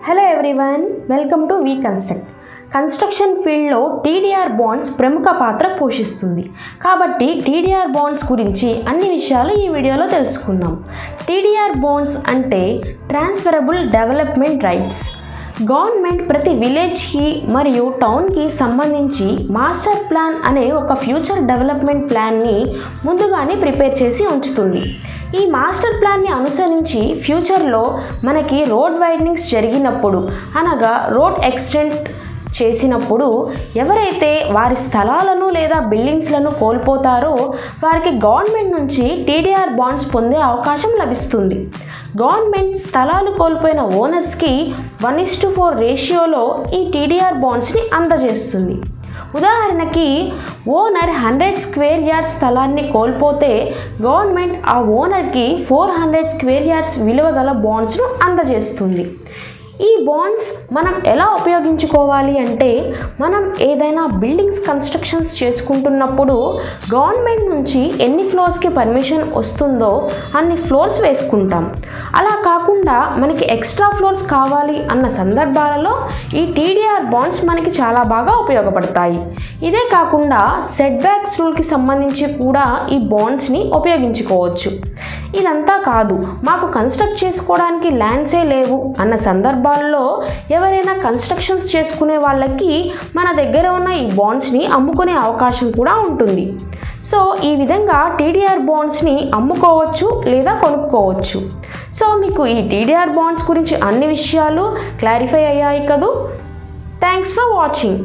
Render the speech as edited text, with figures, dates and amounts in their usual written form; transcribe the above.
Hello everyone, welcome to We Construct. Construction ఫీల్డ్లో TDR bonds ప్రముఖ పాత్ర పోషిస్తుంది. కాబట్టి టీడీఆర్ బాండ్స్ గురించి అన్ని విషయాలు ఈ వీడియోలో తెలుసుకుందాం. టీడీఆర్ బాండ్స్ అంటే ట్రాన్స్ఫరబుల్ డెవలప్మెంట్ రైట్స్. గవర్నమెంట్ ప్రతి విలేజ్కి మరియు టౌన్కి సంబంధించి మాస్టర్ ప్లాన్ అనే ఒక ఫ్యూచర్ డెవలప్మెంట్ ప్లాన్ని ముందుగానే ప్రిపేర్ చేసి ఉంచుతుంది. ఈ మాస్టర్ ప్లాన్ని అనుసరించి ఫ్యూచర్లో మనకి రోడ్ వైడనింగ్స్ జరిగినప్పుడు, అనగా రోడ్ ఎక్స్టెంట్ చేసినప్పుడు ఎవరైతే వారి స్థలాలను లేదా బిల్డింగ్స్లను కోల్పోతారో వారికి గవర్నమెంట్ నుంచి టీడీఆర్ బాండ్స్ పొందే అవకాశం లభిస్తుంది. గవర్నమెంట్ స్థలాలు కోల్పోయిన ఓనర్స్కి 1:4 రేషియోలో ఈ టీడీఆర్ బాండ్స్ని అందజేస్తుంది. ఉదాహరణకి ఓనర్ 100 స్క్వేర్ యార్డ్స్ స్థలాన్ని కోల్పోతే గవర్నమెంట్ ఆ ఓనర్కి 400 స్క్వేర్ యార్డ్స్ విలువ గల బాండ్స్ను అందజేస్తుంది. ఈ బాండ్స్ మనం ఎలా ఉపయోగించుకోవాలి అంటే, మనం ఏదైనా బిల్డింగ్స్ కన్స్ట్రక్షన్స్ చేసుకుంటున్నప్పుడు గవర్నమెంట్ నుంచి ఎన్ని ఫ్లోర్స్కి పర్మిషన్ వస్తుందో అన్ని ఫ్లోర్స్ వేసుకుంటాం. అలా కాకుండా మనకి ఎక్స్ట్రా ఫ్లోర్స్ కావాలి అన్న సందర్భాలలో ఈ టీడీఆర్ బాండ్స్ మనకి చాలా బాగా ఉపయోగపడతాయి. ఇదే కాకుండా సెట్ బ్యాక్స్ రూల్కి సంబంధించి కూడా ఈ బాండ్స్ని ఉపయోగించుకోవచ్చు. ఇదంతా కాదు, మాకు కన్స్ట్రక్ట్ చేసుకోవడానికి ల్యాండ్సే లేవు అన్న సందర్భాల్లో ఎవరైనా కన్స్ట్రక్షన్స్ చేసుకునే వాళ్ళకి మన దగ్గర ఉన్న ఈ బాండ్స్ని అమ్ముకునే అవకాశం కూడా ఉంటుంది. సో ఈ విధంగా టీడీఆర్ బాండ్స్ని అమ్ముకోవచ్చు లేదా కొనుక్కోవచ్చు. సో మీకు ఈ టీడీఆర్ బాండ్స్ గురించి అన్ని విషయాలు క్లారిఫై అయ్యాయి కదూ. Thanks for watching.